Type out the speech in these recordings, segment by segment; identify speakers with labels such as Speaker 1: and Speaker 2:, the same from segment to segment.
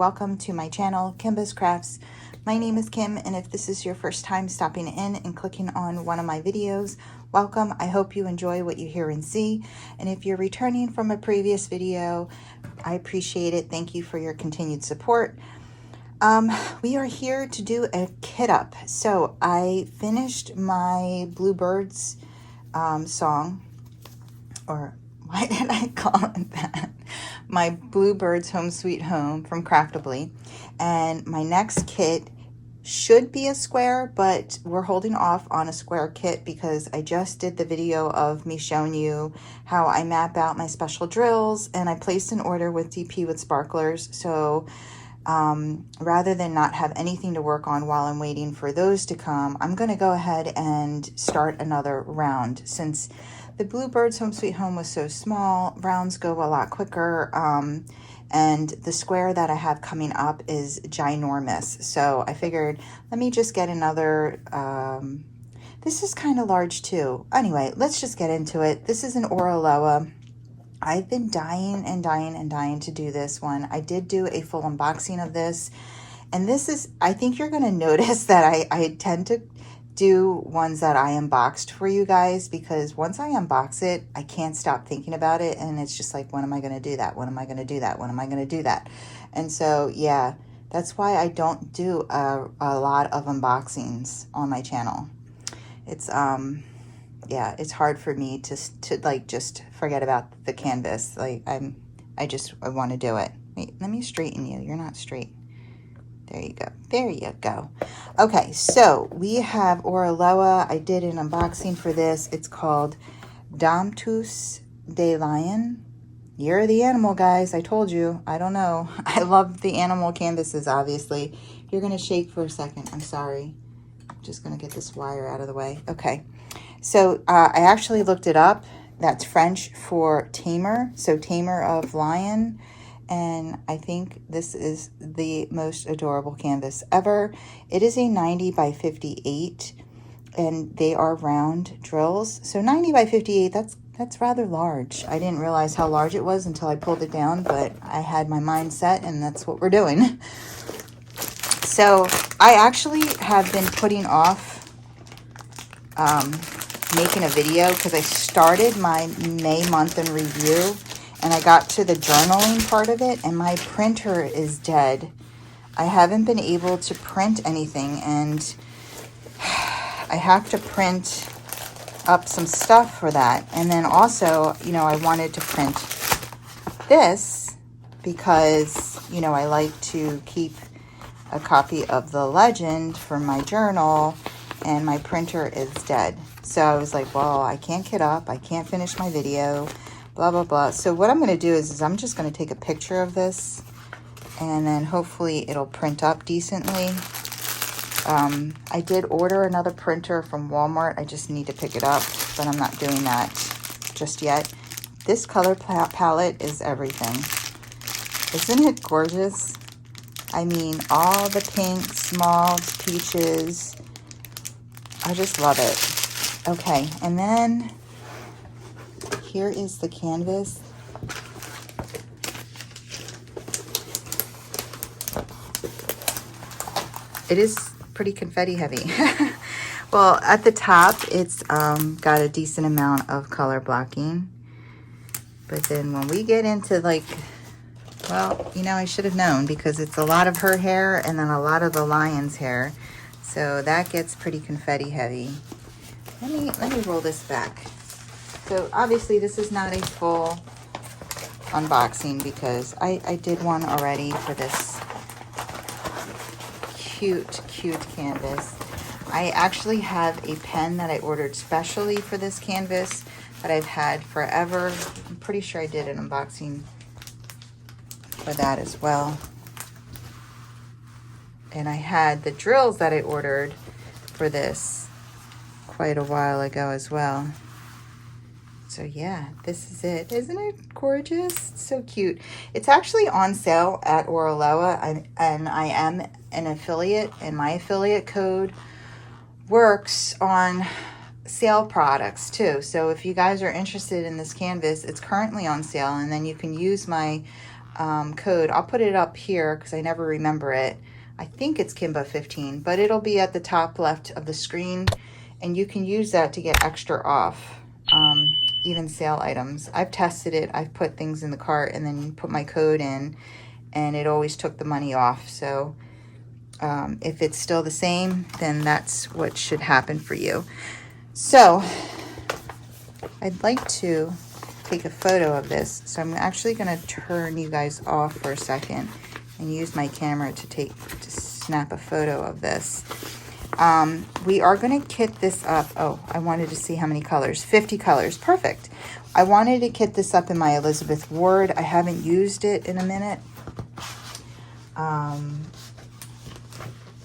Speaker 1: welcome to my channel, Kimbaskrafts. My name is Kim, and if this is your first time stopping in and clicking on one of my videos, welcome. I hope you enjoy what you hear and see, and if you're returning from a previous video, I appreciate it. Thank you for your continued support. We are here to do a kit up. So I finished my Bluebirds song, or why did I call it that? My Bluebirds Home Sweet Home from Craftably. And my next kit should be a square, but we're holding off on a square kit because I just did the video of me showing you how I map out my special drills, and I placed an order with DP with sparklers. So rather than not have anything to work on while I'm waiting for those to come, I'm going to go ahead and start another round. Since the Bluebirds Home Sweet Home was so small, rounds go a lot quicker, and the square that I have coming up is ginormous. So I figured, let me just get another, this is kind of large too. Anyway, let's just get into it. This is an Oraloa. I've been dying and dying and dying to do this one. I did do a full unboxing of this, and this is, I think you're going to notice that I tend to do ones that I unboxed for you guys, because once I unbox it, I can't stop thinking about it, and it's just like, when am I going to do that? When am I going to do that? When am I going to do that? And so, yeah, that's why I don't do a lot of unboxings on my channel. It's, yeah, it's hard for me to like just forget about the canvas. Like I want to do it. Wait, let me straighten you. You're not straight. There you go. There you go. Okay, so we have Oraloa. I did an unboxing for this. It's called Domptus de Lion. You're the animal, guys. I told you. I don't know. I love the animal canvases, obviously. You're going to shake for a second. I'm sorry. I'm just going to get this wire out of the way. Okay. So I actually looked it up. That's French for tamer. So tamer of lion. And I think this is the most adorable canvas ever. It is a 90 by 58, and they are round drills. So 90 by 58, that's rather large. I didn't realize how large it was until I pulled it down, but I had my mind set, and that's what we're doing. So I actually have been putting off making a video because I started my May month in review, and I got to the journaling part of it, and my printer is dead. I haven't been able to print anything, and I have to print up some stuff for that. And then also, you know, I wanted to print this because, you know, I like to keep a copy of the legend for my journal, and my printer is dead. So I was like, well, I can't get up. I can't finish my video. Blah, blah, blah. So what I'm going to do is I'm just going to take a picture of this, and then hopefully it'll print up decently. I did order another printer from Walmart. I just need to pick it up, but I'm not doing that just yet. This color palette is everything. Isn't it gorgeous? I mean, all the pinks, mauves, peaches. I just love it. Okay, and then here is the canvas. It is pretty confetti heavy. Well, at the top, it's got a decent amount of color blocking. But then when we get into, like, well, you know, I should have known, because it's a lot of her hair and then a lot of the lion's hair. So that gets pretty confetti heavy. Let me roll this back. So obviously this is not a full unboxing because I did one already for this cute canvas. I actually have a pen that I ordered specially for this canvas that I've had forever. I'm pretty sure I did an unboxing for that as well. And I had the drills that I ordered for this quite a while ago as well. So yeah, this is it. Isn't it gorgeous? It's so cute. It's actually on sale at Oraloa, and I am an affiliate, and my affiliate code works on sale products too. So if you guys are interested in this canvas, it's currently on sale, and then you can use my code. I'll put it up here because I never remember it. I think it's Kimba 15, but it'll be at the top left of the screen, and you can use that to get extra off, even sale items. I've tested it. I've put things in the cart and then put my code in, and it always took the money off. So if it's still the same, then that's what should happen for you. So I'd like to take a photo of this. So I'm actually going to turn you guys off for a second and use my camera to snap a photo of this. We are going to kit this up. Oh, I wanted to see how many colors. 50 colors. Perfect. I wanted to kit this up in my Elizabeth Ward. I haven't used it in a minute.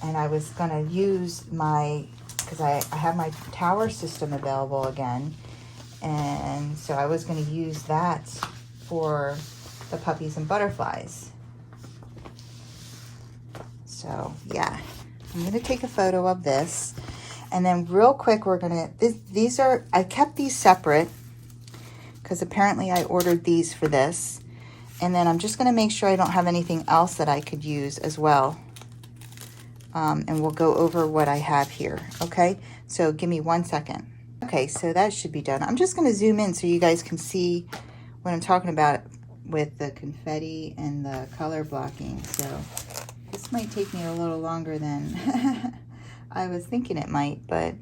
Speaker 1: And I was going to use because I have my tower system available again. And so I was going to use that for the puppies and butterflies. So yeah, I'm going to take a photo of this. And then real quick, we're going to, I kept these separate because apparently I ordered these for this. And then I'm just going to make sure I don't have anything else that I could use as well. And we'll go over what I have here. Okay, so give me 1 second. Okay, so that should be done. I'm just going to zoom in so you guys can see what I'm talking about with the confetti and the color blocking. So this might take me a little longer than I was thinking it might, but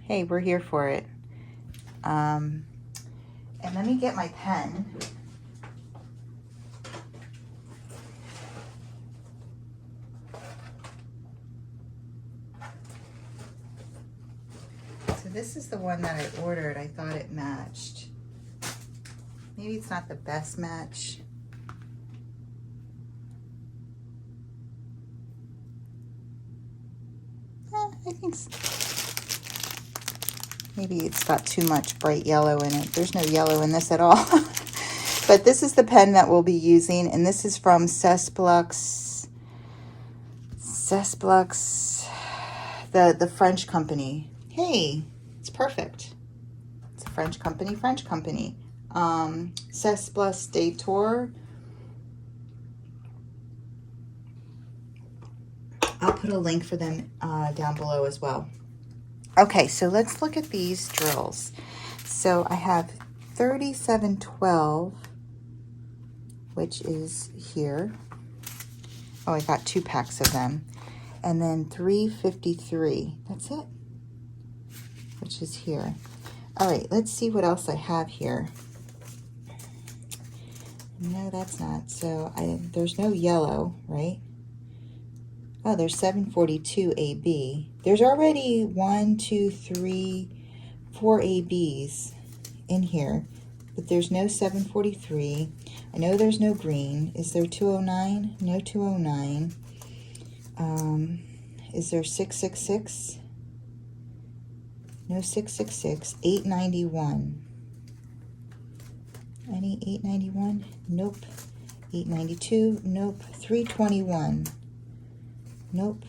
Speaker 1: hey, we're here for it. And let me get my pen. This is the one that I ordered. I thought it matched. Maybe it's not the best match. I think so. Maybe it's got too much bright yellow in it. There's no yellow in this at all. But this is the pen that we'll be using, and this is from Cesplux, the French company. Hey. It's perfect. It's a French company. Cesplux Détour. I'll put a link for them down below as well. Okay, so let's look at these drills. So I have 3712, which is here. Oh, I got 2 packs of them. And then 353. That's it. Which is here. All right, let's see what else I have here. No, that's not. So there's no yellow, right? Oh, there's 742 AB. There's already 1, 2, 3, 4 ABs in here, but there's no 743. I know there's no green. Is there 209? No 209. Is there 666? No 666. 891. Any 891? Nope. 892? Nope. 321. Nope.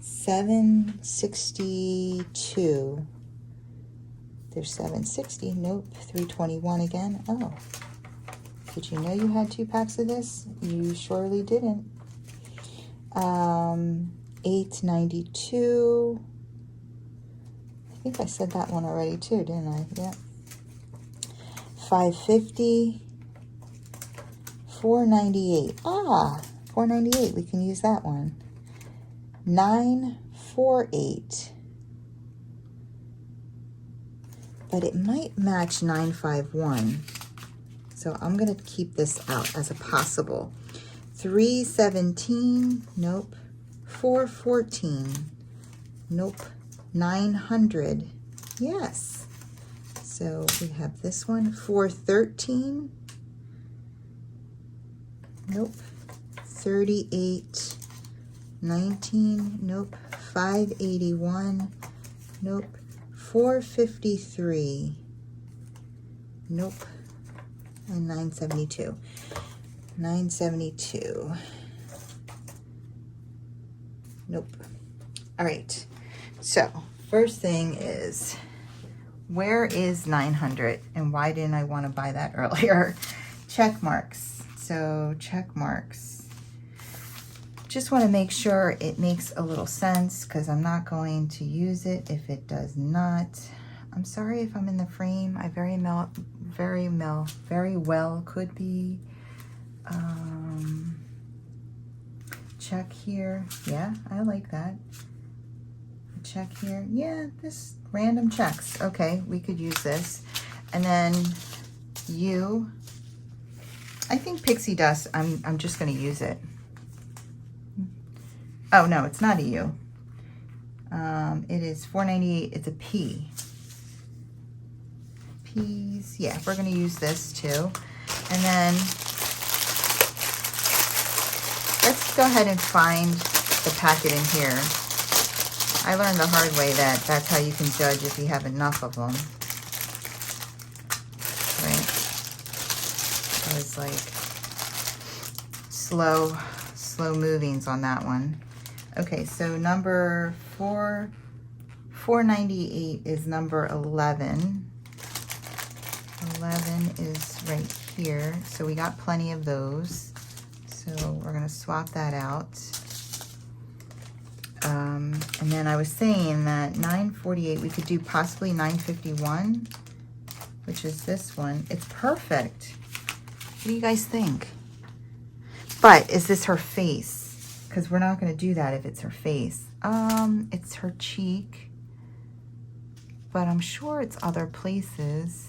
Speaker 1: 762. There's 760. Nope. 321 again. Oh. Did you know you had 2 packs of this? You surely didn't. 892. I think I said that one already too, didn't I? Yep. 550. 498. Ah, 498. We can use that one. 948. But it might match 951. So I'm going to keep this out as a possible. 317. Nope. 414. Nope. 900. Yes. So we have this one. 413. Nope. 38. 19. Nope. 581. Nope. 453. Nope. And 972. 972. Nope. All right. So first thing is, where is 900 and why didn't I want to buy that earlier? Check marks. so check marks. Just want to make sure it makes a little sense because I'm not going to use it if it does not. I'm sorry if I'm in the frame. I very well could be. Check here. Yeah, I like that. Check here. Yeah, this random checks. Okay, we could use this. And then U. I think pixie dust, I'm just going to use it. Oh, no, it's not a U. It is 498. It's a P. P's. Yeah, we're going to use this too. And then let's go ahead and find the packet in here. I learned the hard way that that's how you can judge if you have enough of them. Right? So it's like slow movings on that one. Okay, so number 498 is number 11. 11 is right here. So we got plenty of those. So we're going to swap that out. And then I was saying that 948, we could do possibly 951, which is this one. It's perfect. What do you guys think? But is this her face? Because we're not going to do that if it's her face. It's her cheek, but I'm sure it's other places.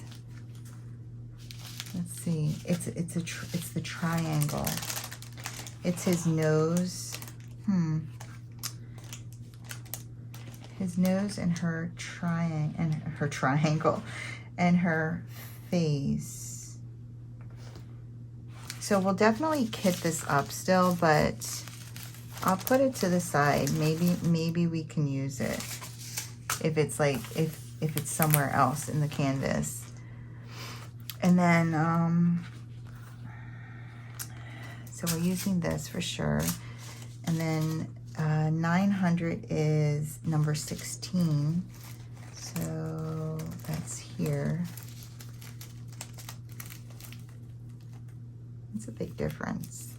Speaker 1: Let's see. It's the triangle. It's his nose. His nose and her triangle and her face. So we'll definitely kit this up still, but I'll put it to the side. Maybe we can use it if it's like if it's somewhere else in the canvas. And then so we're using this for sure. And then 900 is number 16. So that's here. It's a big difference.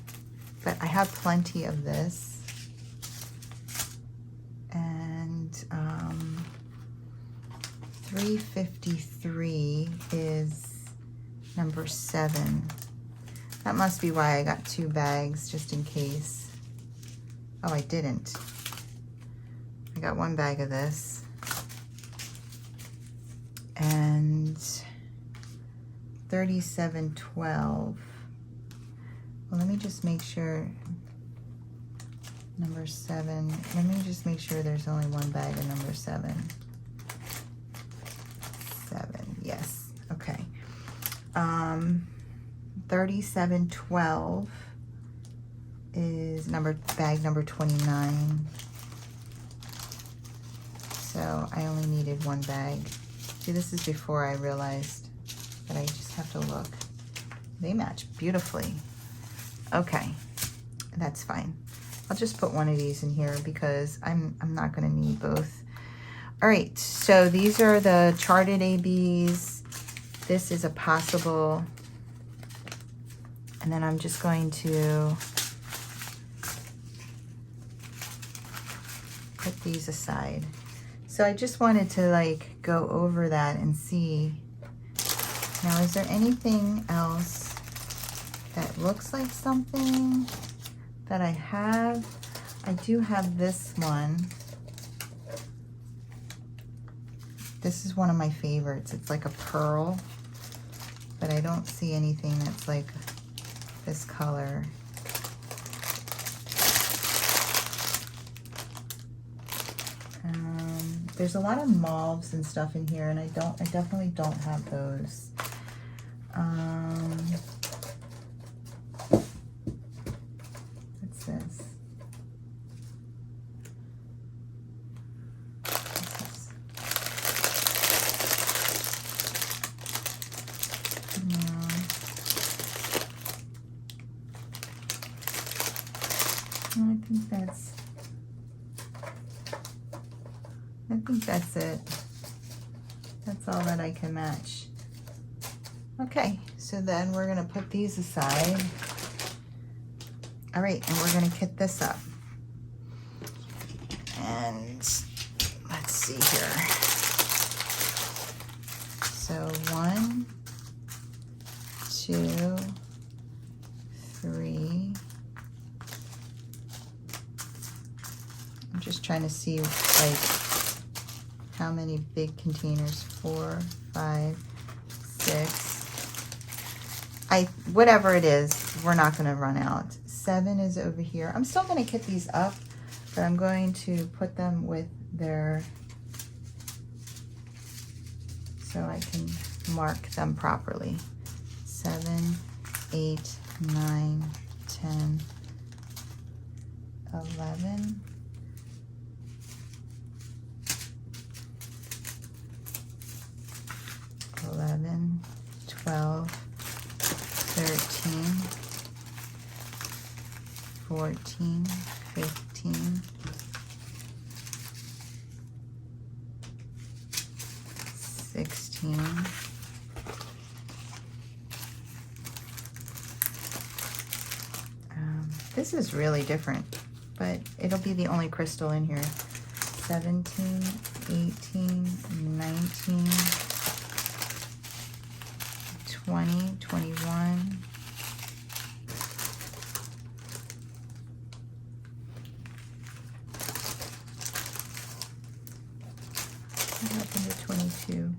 Speaker 1: But I have plenty of this. And 353 is number 7. That must be why I got 2 bags, just in case. Oh, I didn't. I got 1 bag of this. And 3712. Well, let me just make sure. Number 7. Let me just make sure there's only 1 bag of number 7. 7, yes. Okay. 3712 is bag number 29. So I only needed 1 bag. See, this is before I realized that I just have to look. They match beautifully. Okay, that's fine. I'll just put 1 of these in here because I'm not going to need both. All right, so these are the charted ABs. This is a possible, and then I'm just going to put these aside. So I just wanted to like go over that and see. Now, is there anything else that looks like something that I have? I do have this one. This is one of my favorites. It's like a pearl, but I don't see anything that's like this color. There's a lot of mauves and stuff in here, and I definitely don't have those. What's this? I think that's it. That's all that I can match. Okay, so then we're gonna put these aside. All right, and we're gonna kit this up. And let's see here. So 1, 2, 3. I'm just trying to see like how many big containers. 4, 5, 6. Whatever it is, we're not going to run out. 7 is over here. I'm still going to kit these up, but I'm going to put them with their, so I can mark them properly. 7, 8, 9, 10, 11, 11, 12, 13, 14, 15, 16, 'This is really different, but it'll be the only crystal in here. 17, 18, 19, 20, 21, 22,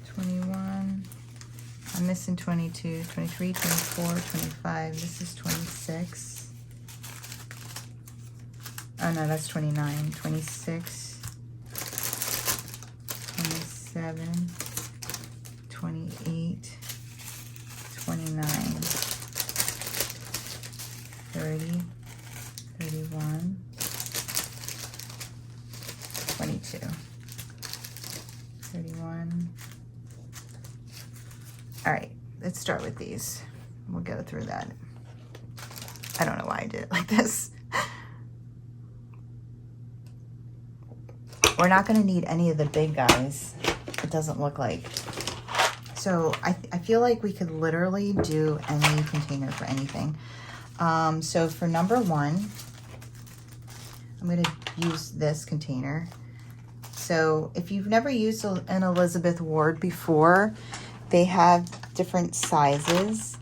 Speaker 1: 21, I'm missing 22, 23, 24, 25, this is 26. Oh no, that's 29, 26, 27, 28, 29, 30, 31, 22, 31. All right, let's start with these. We'll go through that. I don't know why I did it like this. We're not going to need any of the big guys. It doesn't look like. So I feel like we could literally do any container for anything. So for number 1, I'm going to use this container. So if you've never used an Elizabeth Ward before, they have different sizes.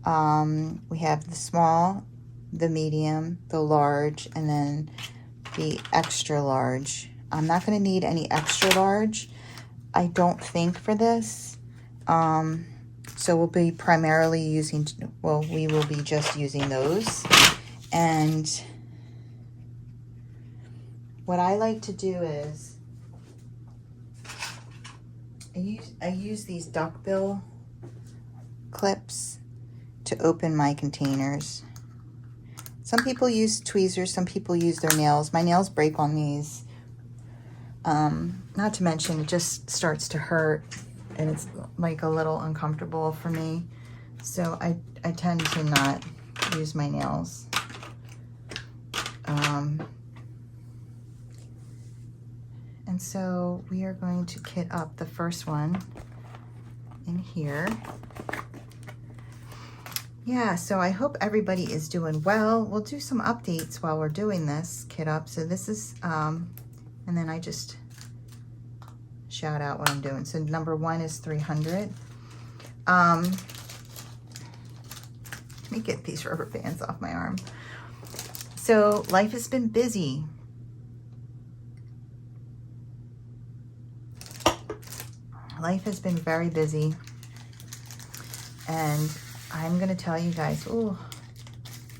Speaker 1: We have the small, the medium, the large, and then the extra large. I'm not going to need any extra large, I don't think, for this. So we'll be primarily using, well, we will be just using those. And what I like to do is, I use these duckbill clips to open my containers. Some people use tweezers, some people use their nails. My nails break on these. Not to mention, it just starts to hurt and it's like a little uncomfortable for me. So I tend to not use my nails. And so we are going to kit up the first one in here. Yeah, so I hope everybody is doing well. We'll do some updates while we're doing this kit up. So this is, and then I just shout out what I'm doing. So number 1 is 300. Let me get these rubber bands off my arm. So life has been busy. Life has been very busy. And I'm going to tell you guys, oh,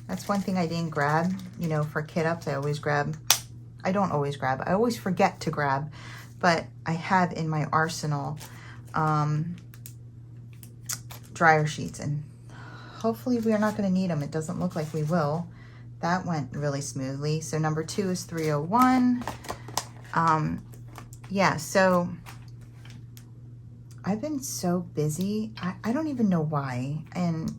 Speaker 1: that's one thing I didn't grab. You know, for kit ups, I always grab. I don't always grab. I always forget to grab. But I have in my arsenal dryer sheets. And hopefully we are not going to need them. It doesn't look like we will. That went really smoothly. So number 2 is 301. Yeah, so I've been so busy. I don't even know why. And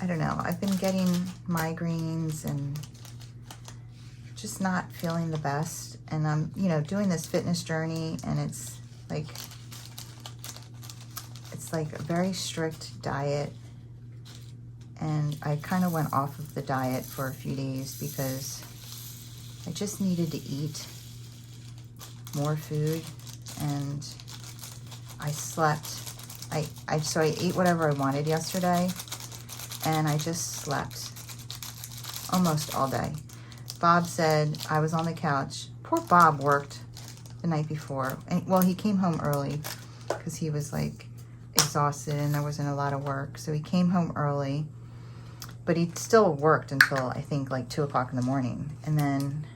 Speaker 1: I don't know. I've been getting migraines and just not feeling the best. And I'm, you know, doing this fitness journey, and it's like a very strict diet. And I kind of went off of the diet for a few days because I just needed to eat more food, and I slept. So I ate whatever I wanted yesterday, and I just slept almost all day. Bob said I was on the couch. Poor Bob worked the night before. And, well, he came home early because he was like exhausted and there wasn't a lot of work. So he came home early, but he still worked until I think like 2 o'clock in the morning. And then,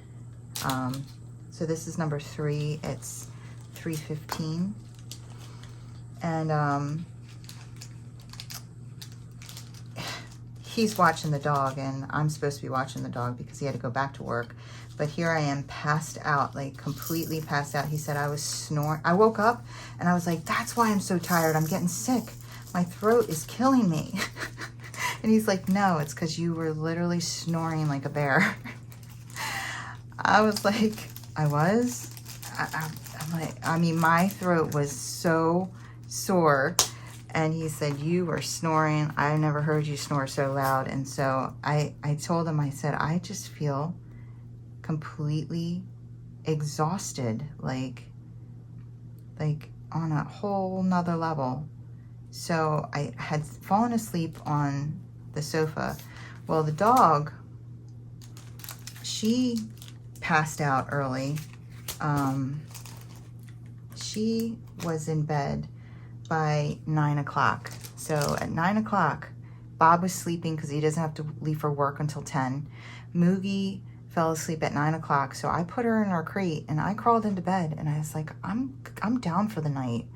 Speaker 1: so this is number 3. It's 3:15. And he's watching the dog, and I'm supposed to be watching the dog because he had to go back to work. But here I am passed out, like completely passed out. He said I was snoring. I woke up and I was like, that's why I'm so tired. I'm getting sick. My throat is killing me. And he's like, no, it's because you were literally snoring like a bear. I was like, I was? I'm like, I mean, my throat was so sore. And he said, you were snoring. I never heard you snore so loud. And so I told him, I said, I just feel completely exhausted, like on a whole nother level. So I had fallen asleep on the sofa. Well, the dog, she passed out early. She was in bed by 9 o'clock. So at 9 o'clock, Bob was sleeping because he doesn't have to leave for work until 10. Moogie fell asleep at 9 o'clock. So I put her in her crate and I crawled into bed and I was like, I'm down for the night.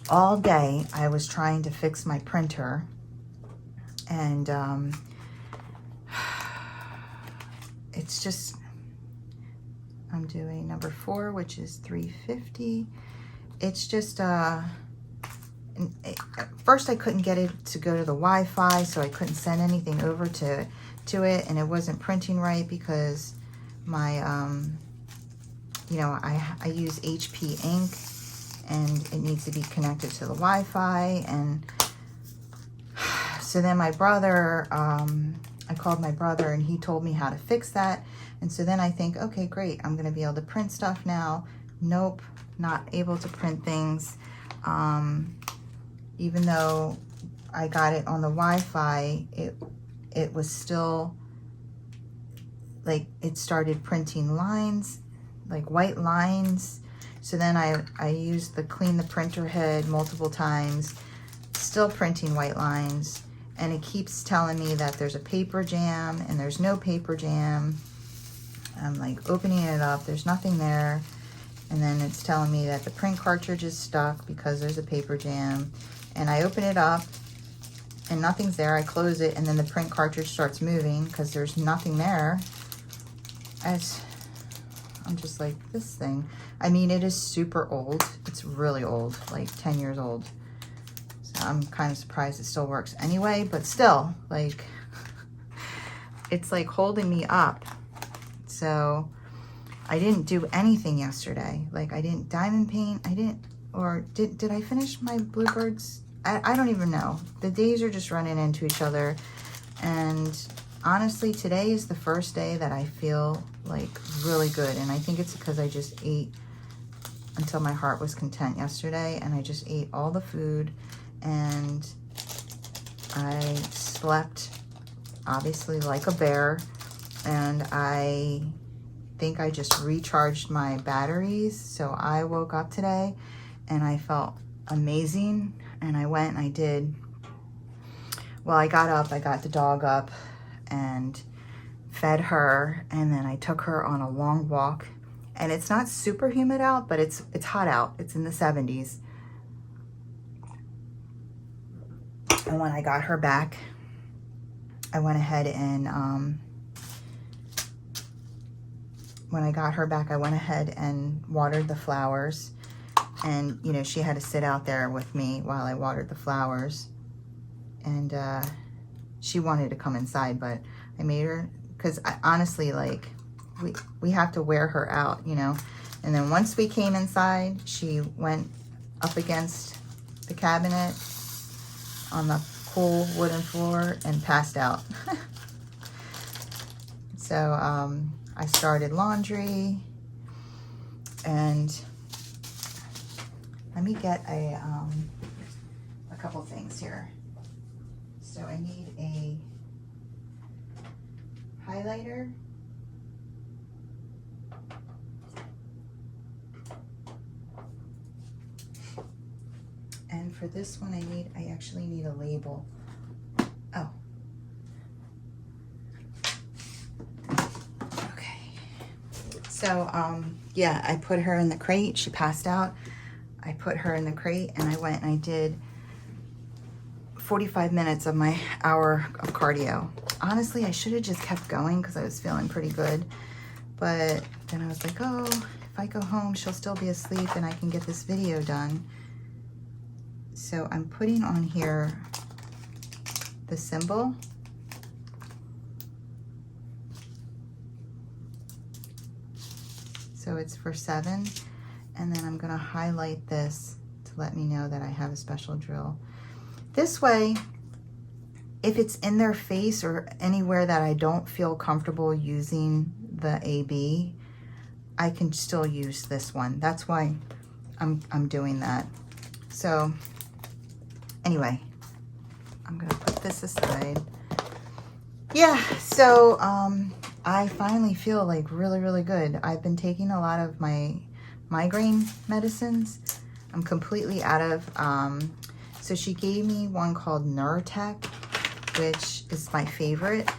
Speaker 1: All day I was trying to fix my printer, and it's just, I'm doing number 4, which is 350. It's just, at first I couldn't get it to go to the Wi-Fi, so I couldn't send anything over to it, and it wasn't printing right because my, you know, I use HP ink, and it needs to be connected to the Wi-Fi. And so then my brother, I called my brother and he told me how to fix that. And so then I think, okay, great, I'm gonna be able to print stuff now. Nope, not able to print things. Even though I got it on the Wi-Fi, it was still, like, it started printing lines, like white lines. So then I used the clean the printer head multiple times, still printing white lines. And it keeps telling me that there's a paper jam and there's no paper jam. I'm like opening it up, there's nothing there. And then it's telling me that the print cartridge is stuck because there's a paper jam. And I open it up and nothing's there. I close it and then the print cartridge starts moving because there's nothing there. I'm just like, this thing. I mean, it is super old. It's really old, like 10 years old. So I'm kind of surprised it still works anyway, but still, like, it's like holding me up. So I didn't do anything yesterday. Like, I didn't diamond paint. I didn't, or did I finish my bluebirds? I don't even know. The days are just running into each other. And honestly, today is the first day that I feel like really good. And I think it's because I just ate until my heart was content yesterday. And I just ate all the food. And I slept, obviously, like a bear. And I think I just recharged my batteries. So I woke up today and I felt amazing. And I went and I did, well, I got up, I got the dog up and fed her. And then I took her on a long walk. And it's not super humid out, but it's hot out. It's in the 70s. And when I got her back, I went ahead and, watered the flowers. And, you know, she had to sit out there with me while I watered the flowers. And she wanted to come inside, but I made her, because honestly, like, we have to wear her out, you know. And then once we came inside, she went up against the cabinet on the cool wooden floor and passed out. So I started laundry, and let me get a couple things here. So I need a highlighter. And for this one, I actually need a label. Oh. Okay. So, yeah, I put her in the crate. She passed out. I put her in the crate, and I went and I did 45 minutes of my hour of cardio. Honestly, I should have just kept going because I was feeling pretty good. But then I was like, oh, if I go home, she'll still be asleep and I can get this video done. So I'm putting on here the symbol. So it's for 7. And then I'm gonna highlight this to let me know that I have a special drill. This way, if it's in their face or anywhere that I don't feel comfortable using the AB, I can still use this one. That's why I'm doing that. So anyway, I'm gonna put this aside. Yeah, so I finally feel like really good. I've been taking a lot of my migraine medicines. I'm completely out of, so she gave me one called Neurotech, which is my favorite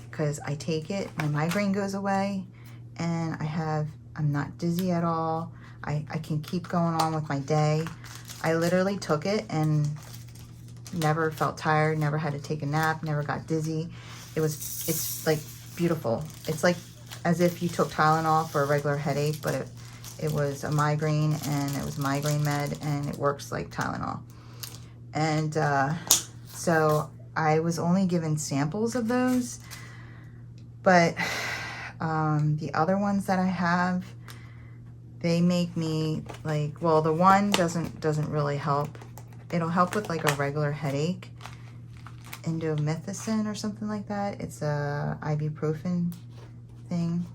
Speaker 1: because I take it, my migraine goes away, and I'm not dizzy at all. I can keep going on with my day. I literally took it and never felt tired, never had to take a nap, never got dizzy. It's like beautiful. It's like as if you took Tylenol for a regular headache, but it was a migraine, and it was migraine med, and it works like Tylenol. And so I was only given samples of those, but the other ones that I have, they make me like, well, the one doesn't really help. It'll help with like a regular headache, indomethacin or something like that. It's a ibuprofen thing.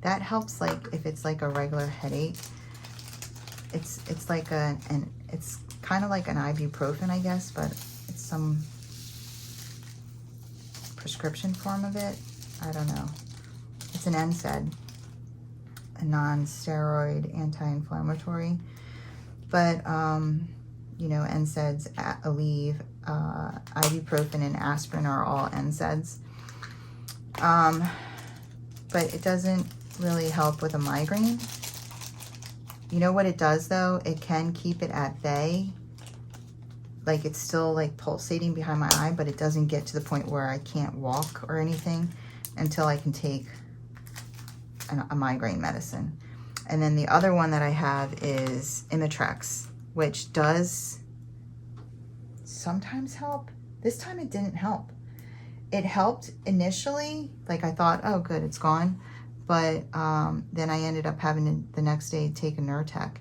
Speaker 1: That helps like if it's like a regular headache. It's like it's kind of like an ibuprofen, I guess, but it's some prescription form of it. I don't know. It's an NSAID, a non-steroid anti-inflammatory. But you know, NSAIDs, Aleve, ibuprofen, and aspirin are all NSAIDs. But it doesn't really help with a migraine. You know what it does though? It can keep it at bay. Like it's still like pulsating behind my eye, but it doesn't get to the point where I can't walk or anything until I can take a migraine medicine. And then the other one that I have is Imitrex, which does sometimes help. This time it didn't help. It helped initially, like I thought, oh good, it's gone. But then I ended up having to, the next day, take a Neurotech.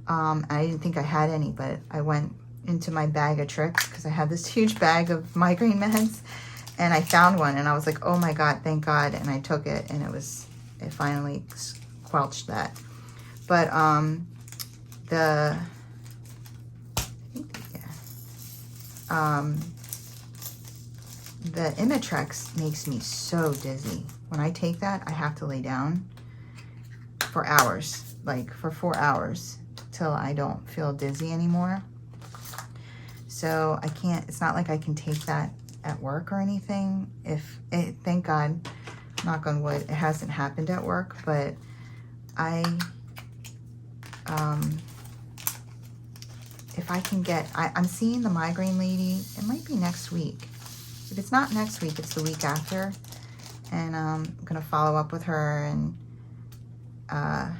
Speaker 1: I didn't think I had any, but I went into my bag of tricks because I had this huge bag of migraine meds, and I found one, and I was like, oh my God, thank God. And I took it, and it finally squelched that. But the Imitrex makes me so dizzy. When I take that, I have to lay down for hours, like for 4 hours, till I don't feel dizzy anymore. So I can't, it's not like I can take that at work or anything. Thank God, knock on wood, it hasn't happened at work, but if I can get, I'm seeing the migraine lady, it might be next week. If it's not next week, it's the week after. And I'm gonna follow up with her, and I'm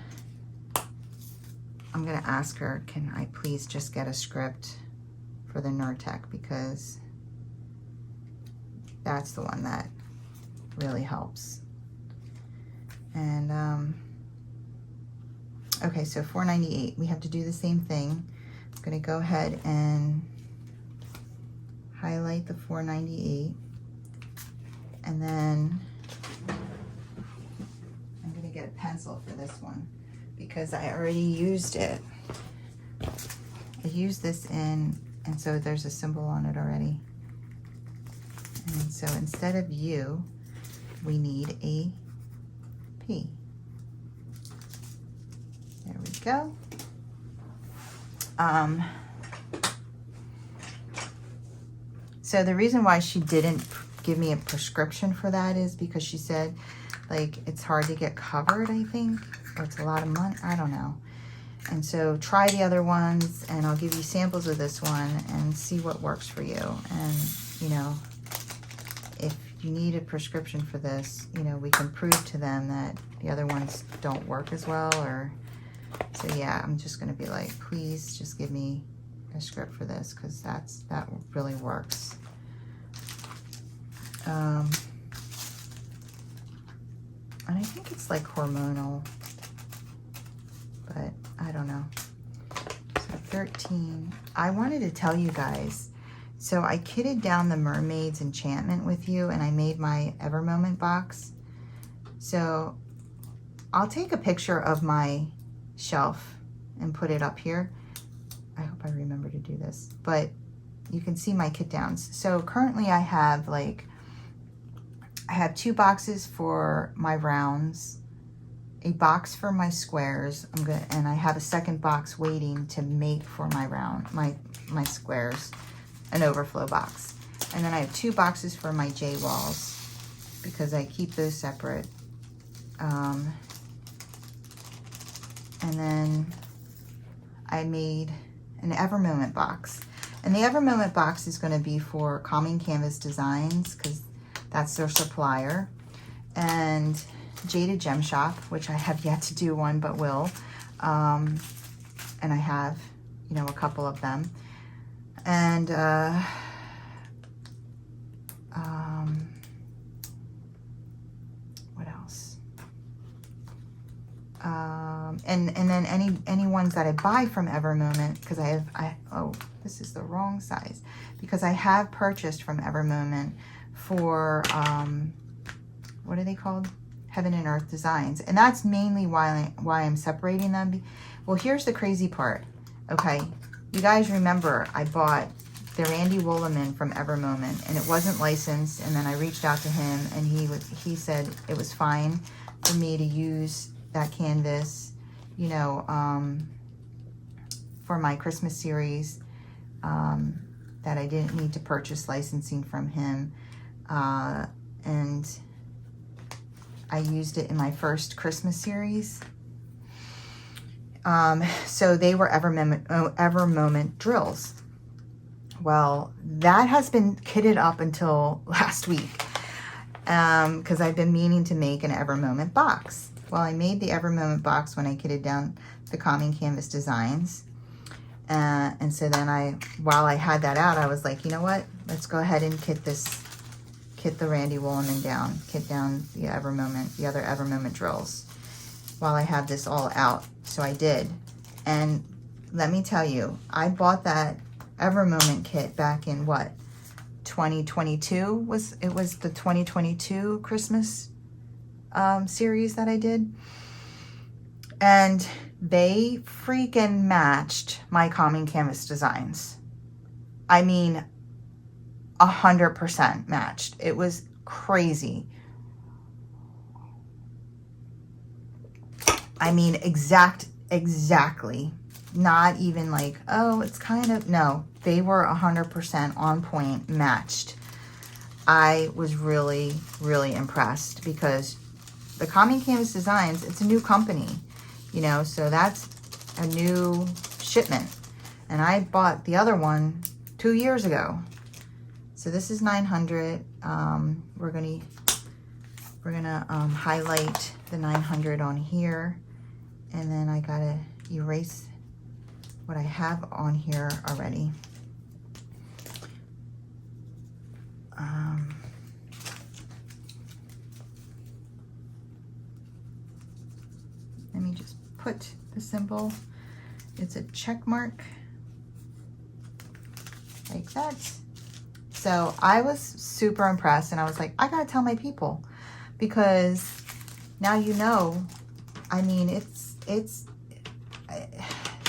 Speaker 1: gonna ask her, can I please just get a script for the Neurotech, because that's the one that really helps. And okay, so $4.98. We have to do the same thing. I'm going to go ahead and highlight the 498, and then I'm going to get a pencil for this one because I already used it. I used this in, and so there's a symbol on it already. And so instead of U, we need a P. There we go. So the reason why she didn't give me a prescription for that is because she said, like, it's hard to get covered, I think, or it's a lot of money, I don't know. And so try the other ones, and I'll give you samples of this one and see what works for you. And, you know, if you need a prescription for this, you know, we can prove to them that the other ones don't work as well. Or so yeah, I'm just going to be like, please just give me a script for this, because that really works. And I think it's like hormonal, but I don't know. So 13. I wanted to tell you guys, so I kitted down the Mermaid's Enchantment with you, and I made my Ever Moment box. So I'll take a picture of my shelf and put it up here. I hope I remember to do this, but you can see my kit downs. So currently I have I have 2 boxes for my rounds, a box for my squares. And I have a second box waiting to make for my my squares, an overflow box. And then I have 2 boxes for my J walls because I keep those separate. And then I made an Ever Moment box. And the Ever Moment box is going to be for Calming Canvas Designs, because that's their supplier. And Jaded Gem Shop, which I have yet to do one, but will. And I have, you know, a couple of them. And what else? And then any ones that I buy from Ever Moment, because oh, this is the wrong size, because I have purchased from Ever Moment for what are they called? Heaven and Earth Designs. And that's mainly why I'm separating them. Well, here's the crazy part. Okay, you guys remember I bought the Randy Wolleman from Ever Moment, and it wasn't licensed. And then I reached out to him, and he said it was fine for me to use that canvas, you know, for my Christmas series, that I didn't need to purchase licensing from him. And I used it in my first Christmas series. So they were Ever Moment drills. Well, that has been kitted up until last week, because I've been meaning to make an Ever Moment box. Well, I made the Ever Moment box when I kitted down the Calming Canvas Designs. And so then while I had that out, I was like, you know what? Let's go ahead and kit the Randy Wolleman down, kit down the other Ever Moment drills while I have this all out. So I did. And let me tell you, I bought that Ever Moment kit back in what? 2022 it was the 2022 Christmas series that I did. And they freaking matched my Calming Canvas Designs. I mean, 100% matched. It was crazy. I mean, exactly. Not even like, oh, it's kind of, no. They were 100% on point, matched. I was really, really impressed, because the Calming Canvas Designs, it's a new company, you know, so that's a new shipment. And I bought the other one 2 years ago. So this is 900. We're gonna highlight the 900 on here, and then I gotta erase what I have on here already. Let me just put the symbol. It's a check mark That's, so I was super impressed, and I was like, I gotta tell my people, because now you know. I mean,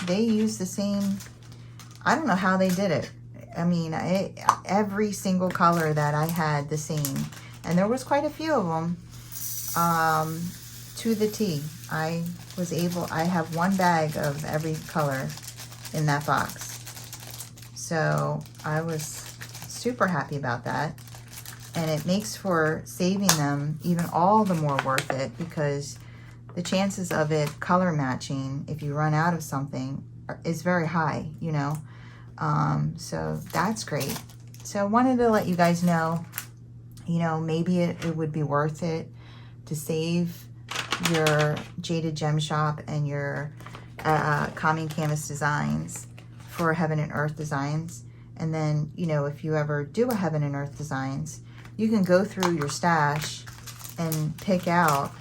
Speaker 1: they use the same, I don't know how they did it. I mean, every single color that I had the same, and there was quite a few of them, to the T. I have one bag of every color in that box. So I was super happy about that. And it makes for saving them even all the more worth it, because the chances of it color matching if you run out of something is very high, you know. So that's great. So I wanted to let you guys know, you know, maybe it would be worth it to save your Jaded Gem Shop and your Calming Canvas Designs for Heaven and Earth Designs. And then, you know, if you ever do a Heaven and Earth Designs, you can go through your stash and pick out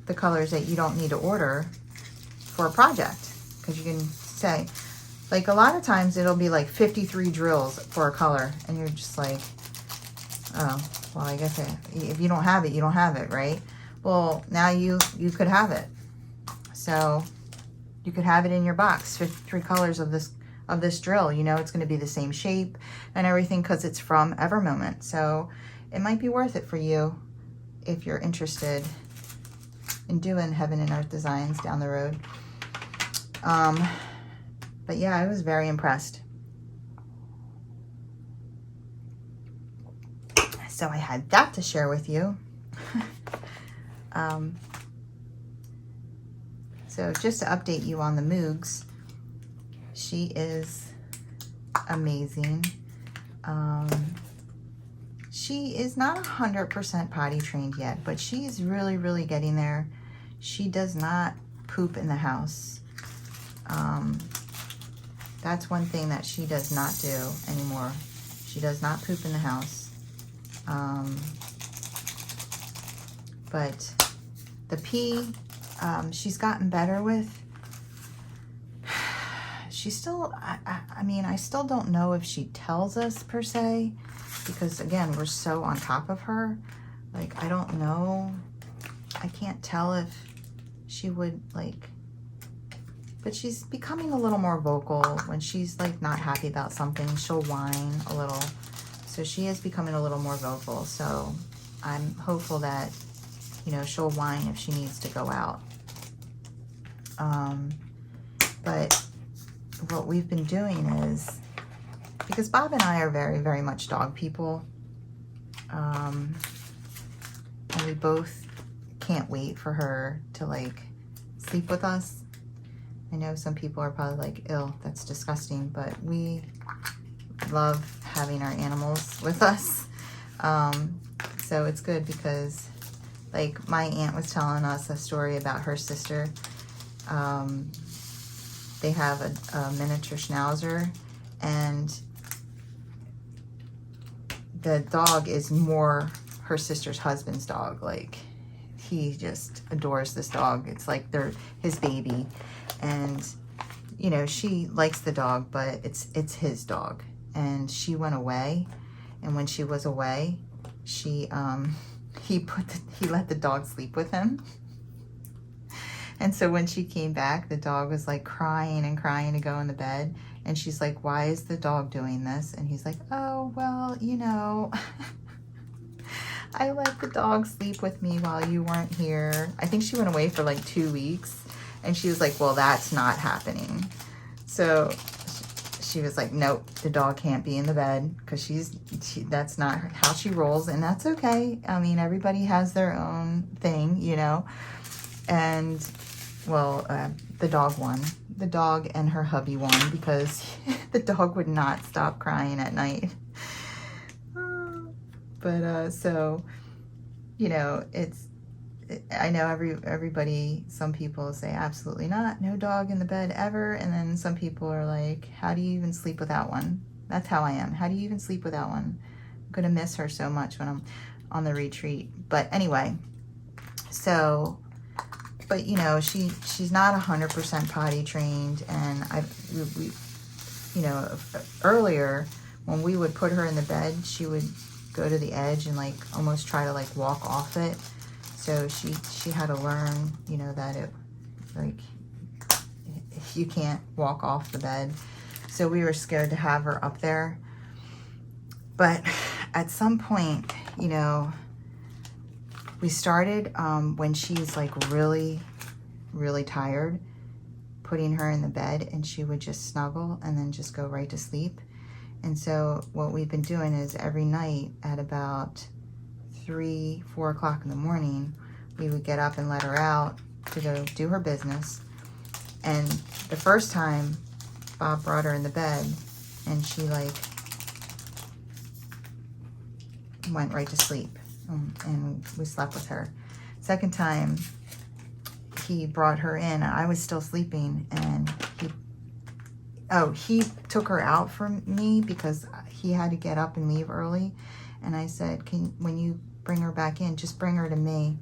Speaker 1: the colors that you don't need to order for a project. Because you can say, like, a lot of times it'll be like 53 drills for a color, and you're just like, oh, well, I guess if you don't have it, you don't have it, right? Well, now you could have it. So you could have it in your box, 53 colors of this drill. You know, it's going to be the same shape and everything because it's from Evermoment. So it might be worth it for you if you're interested in doing Heaven and Earth Designs down the road. But yeah, I was very impressed. So I had that to share with you. So just to update you on the Moogs, she is amazing. She is not 100% potty trained yet, but she is really, really getting there. She does not poop in the house. That's one thing that she does not do anymore. She does not poop in the house. But the pee, she's gotten better with. She's still, I mean, I still don't know if she tells us per se, because again, we're so on top of her. Like, I don't know. I can't tell if she would, like, but she's becoming a little more vocal. When she's like not happy about something, she'll whine a little. So she is becoming a little more vocal. So I'm hopeful that, you know, she'll whine if she needs to go out. But what we've been doing is, because Bob and I are very, very much dog people, and we both can't wait for her to like sleep with us. I know some people are probably like, ew, that's disgusting, but we love having our animals with us. So it's good because, like, my aunt was telling us a story about her sister. They have a miniature schnauzer, and the dog is more her sister's husband's dog. Like, he just adores this dog. It's like they're his baby. And, you know, she likes the dog, but it's his dog. And she went away. And when she was away, he let the dog sleep with him. And so when she came back, the dog was like crying and crying to go in the bed. And she's like, why is the dog doing this? And he's like, oh, well, you know, I let the dog sleep with me while you weren't here. I think she went away for like 2 weeks. And she was like, well, that's not happening. So she was like, nope, the dog can't be in the bed, because that's not how she rolls. And that's okay. I mean, everybody has their own thing, you know. And, well, the dog won. The dog and her hubby won, because the dog would not stop crying at night. But, so, you know, I know everybody, some people say absolutely not, no dog in the bed ever. And then some people are like, how do you even sleep without one? That's how I am. How do you even sleep without one? I'm going to miss her so much when I'm on the retreat. But anyway, so, but you know, she's not 100% potty trained. And we you know, earlier when we would put her in the bed, she would go to the edge and like almost try to like walk off it. So she had to learn, you know, that it, like, you can't walk off the bed. So we were scared to have her up there. But at some point, you know, we started when she's like really, really tired, putting her in the bed, and she would just snuggle and then just go right to sleep. And so what we've been doing is every night at about 3, 4 o'clock in the morning, we would get up and let her out to go do her business. And the first time Bob brought her in the bed and she like went right to sleep, and we slept with her. Second time he brought her in, I was still sleeping, and he took her out from me because he had to get up and leave early. And I said, when you bring her back in, just bring her to me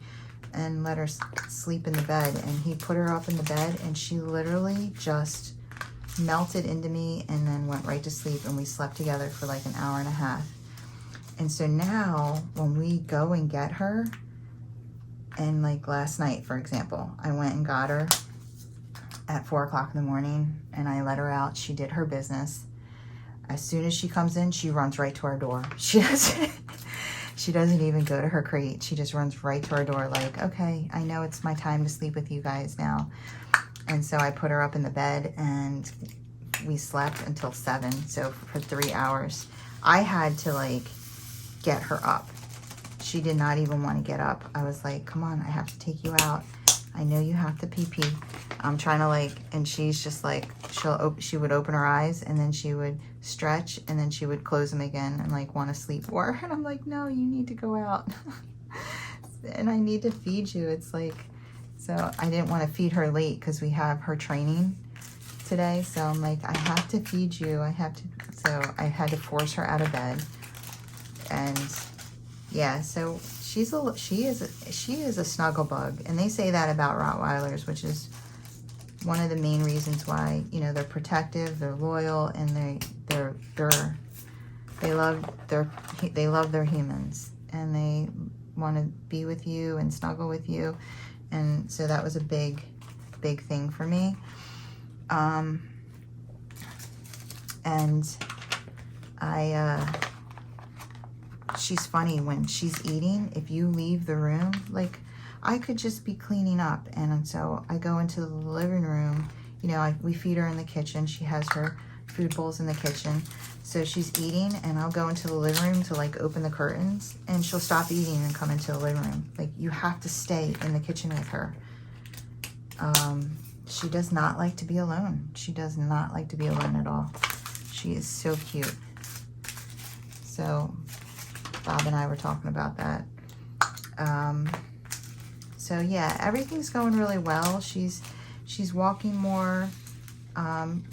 Speaker 1: and let her sleep in the bed. And he put her up in the bed, and she literally just melted into me and then went right to sleep, and we slept together for like an hour and a half. And so now when we go and get her, and like last night, for example, I went and got her at 4 o'clock in the morning, and I let her out. She did her business. As soon as she comes in, she runs right to our door. She doesn't even go to her crate. She just runs right to our door like, okay, I know it's my time to sleep with you guys now. And so I put her up in the bed, and we slept until 7, so for 3 hours. I had to like get her up. She did not even want to get up. I was like, come on, I have to take you out. I know you have to pee-pee. I'm trying to like, and she's just like, she would open her eyes, and then she would stretch, and then she would close them again and like want to sleep more. And I'm like, no, you need to go out. And I need to feed you. It's like, so I didn't want to feed her late because we have her training today. So I'm like, I have to feed you. So I had to force her out of bed. And yeah, so she is a snuggle bug, and they say that about Rottweilers, which is one of the main reasons why, you know, they're protective, they're loyal, and they love their humans, and they want to be with you and snuggle with you. And so that was a big thing for me. And she's funny when she's eating. If you leave the room, like I could just be cleaning up, and so I go into the living room. You know, we feed her in the kitchen. She has her food bowls in the kitchen. So she's eating, and I'll go into the living room to like open the curtains, and she'll stop eating and come into the living room. Like, you have to stay in the kitchen with her. She does not like to be alone. She does not like to be alone at all. She is so cute. So Bob and I were talking about that. So yeah, everything's going really well. She's walking more.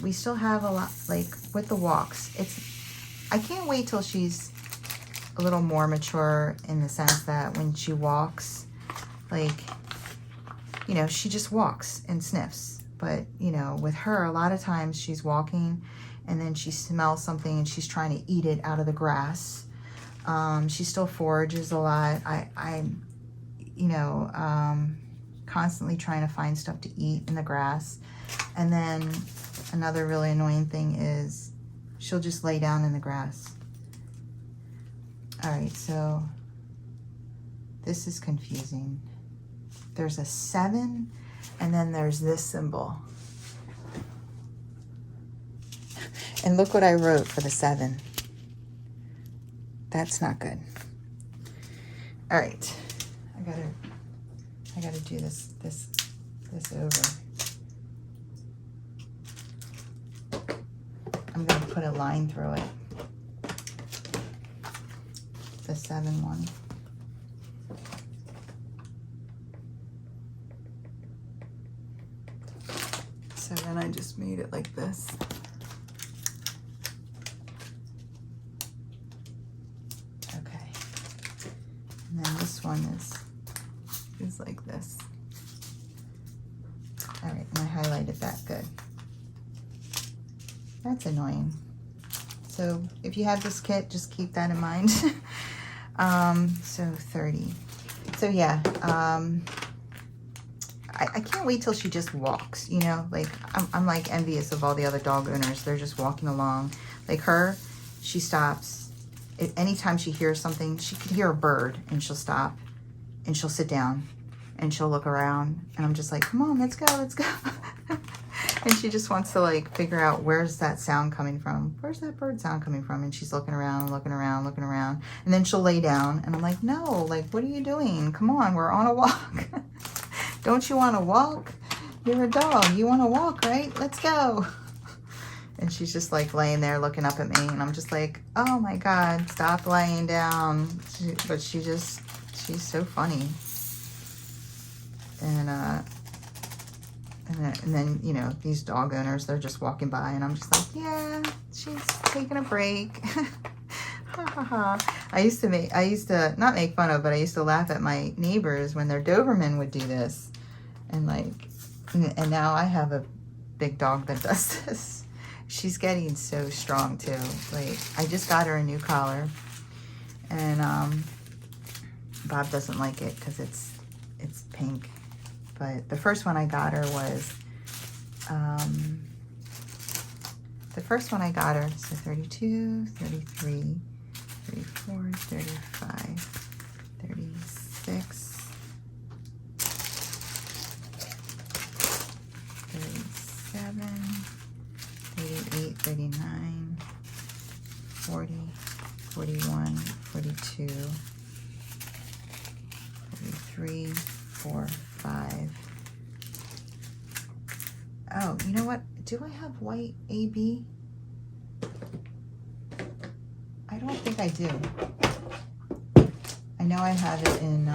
Speaker 1: We still have a lot, like with the walks. I can't wait till she's a little more mature, in the sense that when she walks, like, you know, she just walks and sniffs. But, you know, with her, a lot of times she's walking and then she smells something and she's trying to eat it out of the grass. She still forages a lot. I'm, you know, constantly trying to find stuff to eat in the grass. And then another really annoying thing is she'll just lay down in the grass. All right, so this is confusing. There's a 7, and then there's this symbol. And look what I wrote for the 7. That's not good. All right, I gotta do this over. I'm gonna put a line through it. The 7 one. So then I just made it like this. Okay. And then this one is like this. All right, and I highlighted that good. That's annoying. So if you have this kit, just keep that in mind. So 30. So yeah, I can't wait till she just walks, you know, like I'm like envious of all the other dog owners. They're just walking along. Like her, she stops. Anytime she hears something, she could hear a bird and she'll stop and she'll sit down and she'll look around. And I'm just like, come on, let's go, let's go. And she just wants to like figure out, where's that sound coming from? Where's that bird sound coming from? And she's looking around, looking around, looking around. And then she'll lay down. And I'm like, no, like, what are you doing? Come on, we're on a walk. Don't you want to walk? You're a dog. You want to walk, right? Let's go. And she's just like laying there looking up at me. And I'm just like, oh my God, stop laying down. But she's so funny. And then, you know, these dog owners, they're just walking by and I'm just like, yeah, she's taking a break. I used to not make fun of, but I used to laugh at my neighbors when their Doberman would do this. And like, and now I have a big dog that does this. She's getting so strong too. Like, I just got her a new collar and Bob doesn't like it because it's pink. But the first one I got her was, so 32, 33, 34, 35, 36, 37, 38, 39, 40, 41, 42, 43, 4, 5. Oh, you know what? Do I have white AB? I don't think I do. I know I have it in,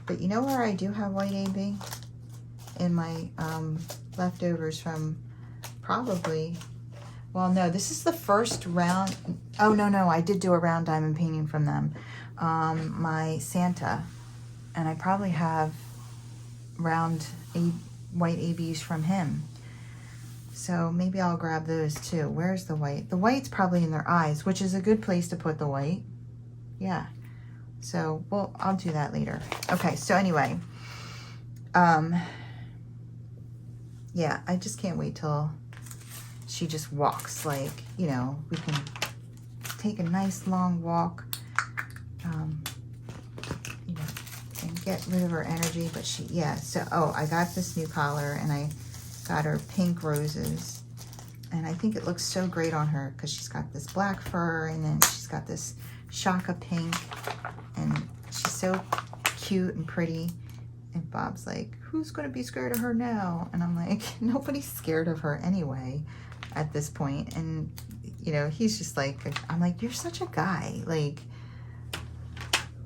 Speaker 1: but you know where I do have white AB? In my leftovers from probably, well, no, this is the first round. Oh, no, I did do a round diamond painting from them. My Santa, and I probably have round white ABs from him. So maybe I'll grab those too. Where's the white? The white's probably in their eyes, which is a good place to put the white. Yeah. So, well, I'll do that later. Okay, so anyway, yeah, I just can't wait till she just walks. Like, you know, we can take a nice long walk, you know, and get rid of her energy. But she, yeah, so, oh, I got this new collar and I got her pink roses. And I think it looks so great on her because she's got this black fur and then she's got this Shaka pink. And she's so cute and pretty. And Bob's like, who's going to be scared of her now? And I'm like, nobody's scared of her anyway at this point. And, you know, he's just like, I'm like, you're such a guy. Like,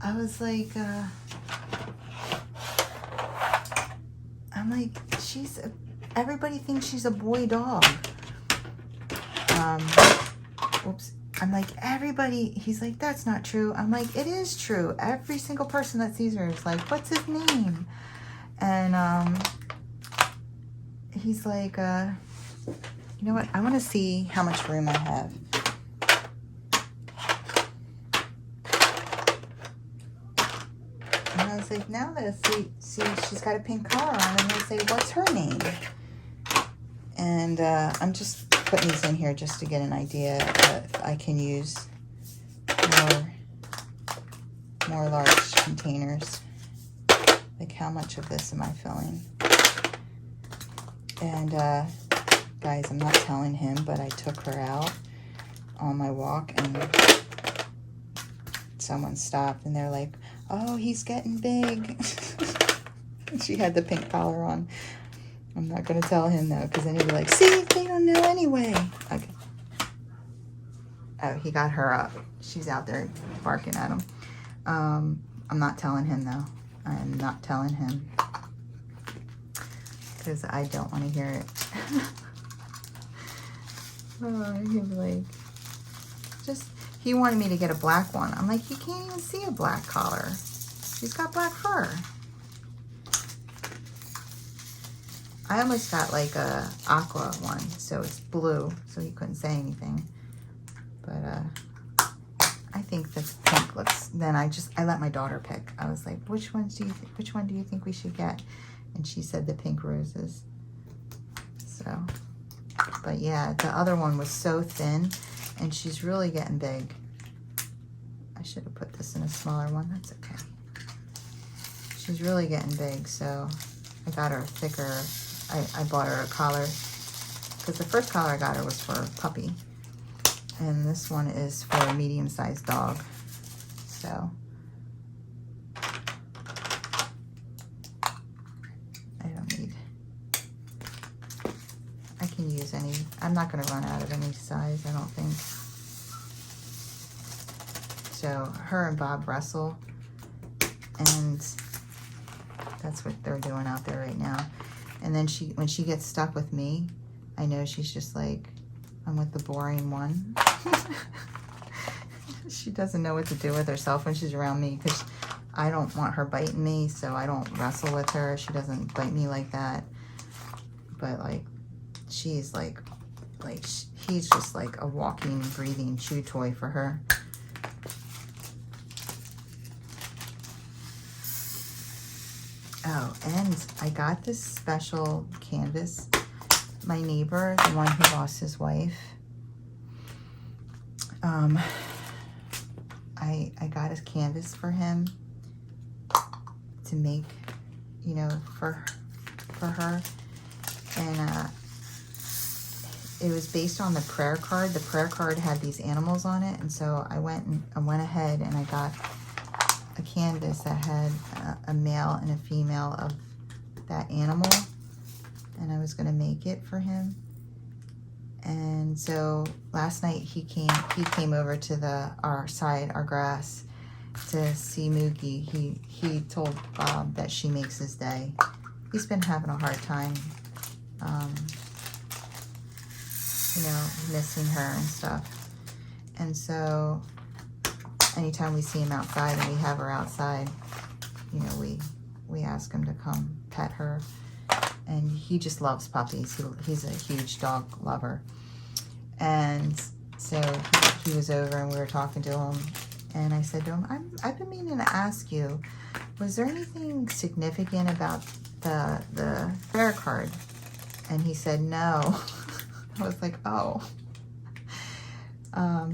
Speaker 1: I was like, I'm like, everybody thinks she's a boy dog. Oops. I'm like, everybody, he's like, that's not true. I'm like, it is true. Every single person that sees her is like, what's his name? And he's like, you know what? I want to see how much room I have. And I was like, now let's see, she's got a pink collar on, and they say, what's her name? And I'm just putting these in here just to get an idea if I can use more large containers. Like, how much of this am I filling? And guys, I'm not telling him, but I took her out on my walk and someone stopped and they're like, oh, he's getting big. She had the pink collar on. I'm not going to tell him though, because then he'll be like, see, they don't know anyway. Okay. Oh, he got her up. She's out there barking at him. I'm not telling him though. I'm not telling him because I don't want to hear it. Oh, he'd be like, he wanted me to get a black one. I'm like, you can't even see a black collar. She's got black fur. I almost got like a aqua one, so it's blue, so he couldn't say anything. But I think the pink looks. Then I let my daughter pick. I was like, which one do you think we should get? And she said the pink roses. So, but yeah, the other one was so thin, and she's really getting big. I should have put this in a smaller one. That's okay. She's really getting big, so I got her a thicker. I bought her a collar, because the first collar I got her was for a puppy, and this one is for a medium-sized dog. So I don't need. I can use any. I'm not going to run out of any size, I don't think. So her and Bob wrestle, and that's what they're doing out there right now. And then when she gets stuck with me, I know she's just like, I'm with the boring one. She doesn't know what to do with herself when she's around me, because I don't want her biting me, so I don't wrestle with her. She doesn't bite me like that. But like, she's like he's just like a walking, breathing chew toy for her. Oh, and I got this special canvas. My neighbor, the one who lost his wife, I got a canvas for him to make, you know, for her. And it was based on the prayer card. The prayer card had these animals on it, and so I went ahead and I got a canvas that had a male and a female of that animal, and I was going to make it for him. And so last night he came over to our grass to see Mookie. He told Bob that she makes his day. He's been having a hard time, you know, missing her and stuff. And so anytime we see him outside and we have her outside, you know, we ask him to come pet her. And he just loves puppies. He's a huge dog lover. And so he was over and we were talking to him. And I said to him, I've been meaning to ask you, was there anything significant about the prayer card? And he said, no. I was like, oh.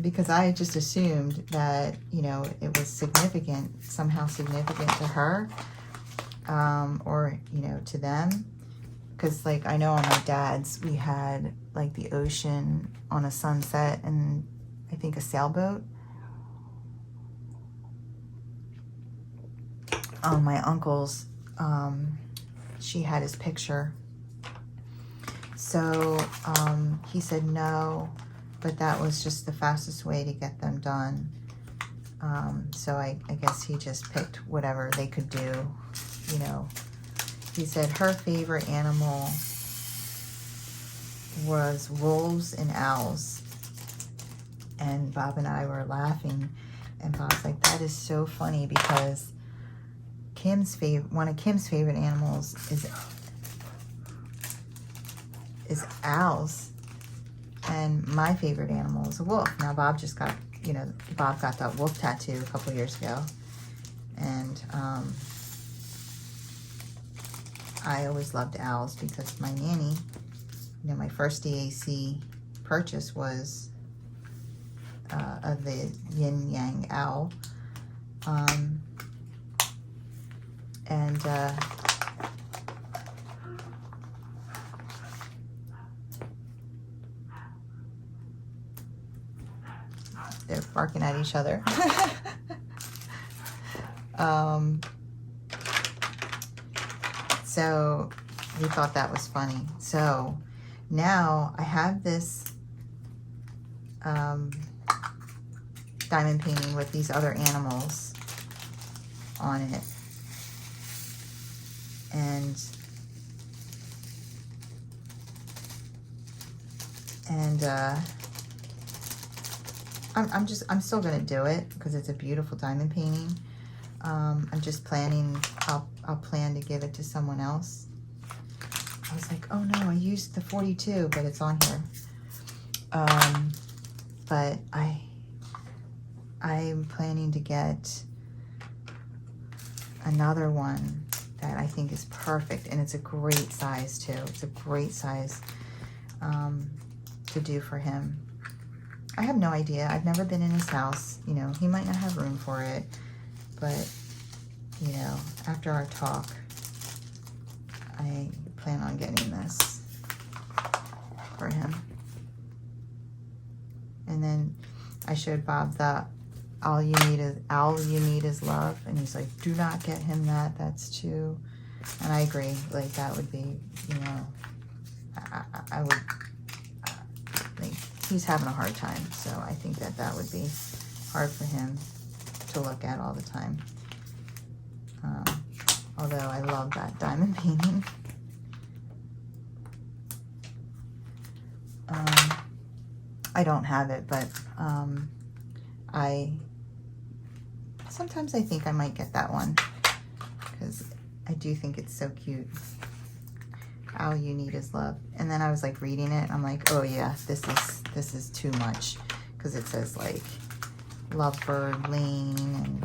Speaker 1: Because I just assumed that, you know, it was significant, somehow significant to her, or, you know, to them. Because, like, I know on my dad's, we had, like, the ocean on a sunset and I think a sailboat. On my uncle's, she had his picture. So he said no, but that was just the fastest way to get them done. So I guess he just picked whatever they could do, you know. He said her favorite animal was wolves and owls. And Bob and I were laughing. And Bob's like, that is so funny, because one of Kim's favorite animals is owls. And my favorite animal is a wolf. Now Bob just got, you know, Bob got that wolf tattoo a couple years ago. And I always loved owls because my nanny, you know, my first DAC purchase was of the yin yang owl. And they're barking at each other. So we thought that was funny. So now I have this diamond painting with these other animals on it. And I'm still gonna do it because it's a beautiful diamond painting. I'm just planning, I'll plan to give it to someone else. was like, oh no, I used the 42, but it's on here. But I'm planning to get another one that I think is perfect, and it's a great size too. It's a great size to do for him. I have no idea. I've never been in his house. You know, he might not have room for it, but you know, after our talk, I plan on getting this for him. And then I showed Bob the all you need is love, and he's like, do not get him that. That's too. And I agree. Like that would be, you know, I would like he's having a hard time, so I think that would be hard for him to look at all the time. Although I love that diamond painting. I don't have it, but sometimes I think I might get that one because I do think it's so cute. All you need is love. And then I was like reading it, and I'm like, oh yeah, this is too much, because it says like Lovebird Lane and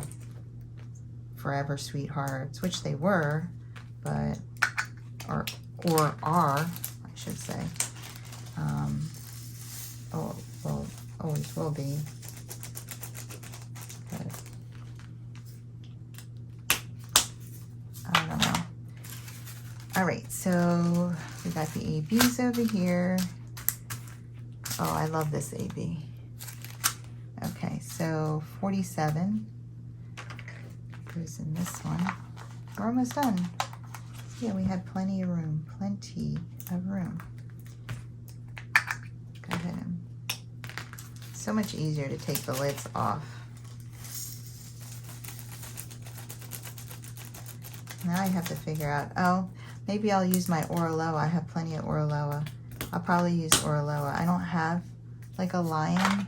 Speaker 1: Forever Sweethearts, which they were, but or are, I should say. Oh, well, always will be. But I don't know. All right, so we got the ABs over here. Oh, I love this AB. Okay, so 47 goes in this one. We're almost done. Yeah, we had plenty of room. Plenty of room. Go ahead and so much easier to take the lids off. Now I have to figure out, oh, maybe I'll use my Oroloa. I have plenty of Oroloa. I'll probably use Oroloa. I don't have like a lion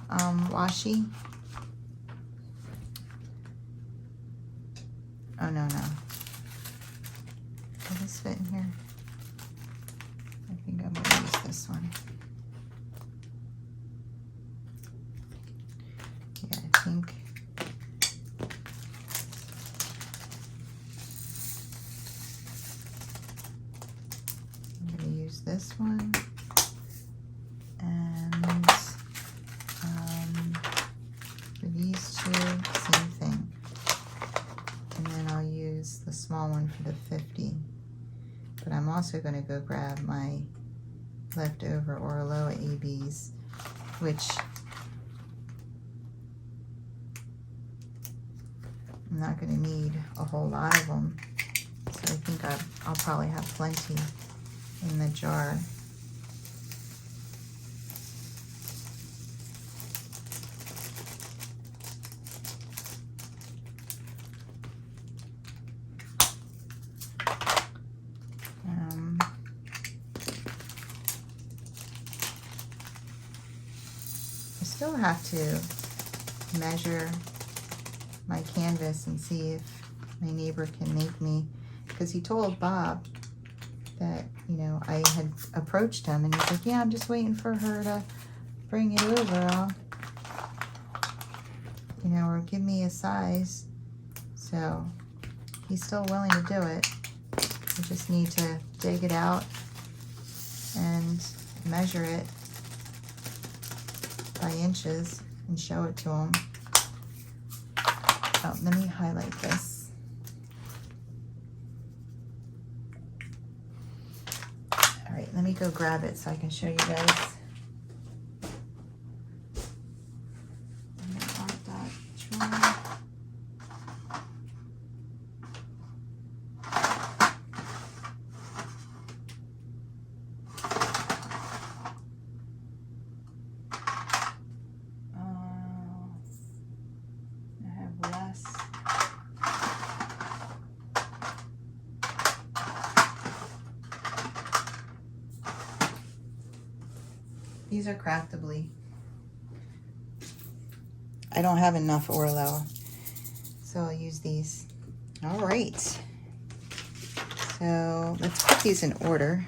Speaker 1: washi. Oh, no. Will this fit in here? I think I'm going to use this one. Yeah, I think. I'm going to use this one. And for these two, same thing. And then I'll use the small one for the 50. But I'm also going to go grab my leftover Oroloa ABs, which I'm not going to need a whole lot of them. So I think I'll probably have plenty in the jar. I still have to measure my canvas and see if my neighbor can make me, because he told Bob that, you know, I had approached him, and he's like, yeah, I'm just waiting for her to bring it over. You know, or give me a size. So he's still willing to do it. I just need to dig it out and measure it by inches and show it to him. Oh, let me highlight this. All right, let me go grab it so I can show you guys. These are craftably. I don't have enough Oroloa, so I'll use these. All right. So let's put these in order.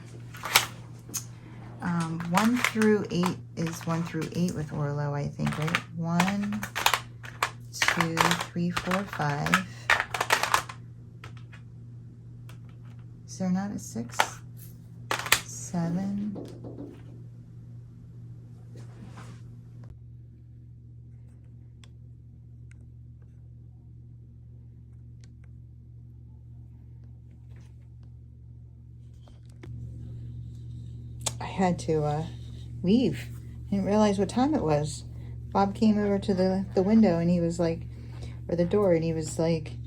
Speaker 1: 1 through 8 is 1 through 8 with Orlo, I think, right? 1, 2, 3, 4, 5. Is there not a 6? 7. I had to leave. I didn't realize what time it was. Bob came over to the window and he was like, or the door, and he was like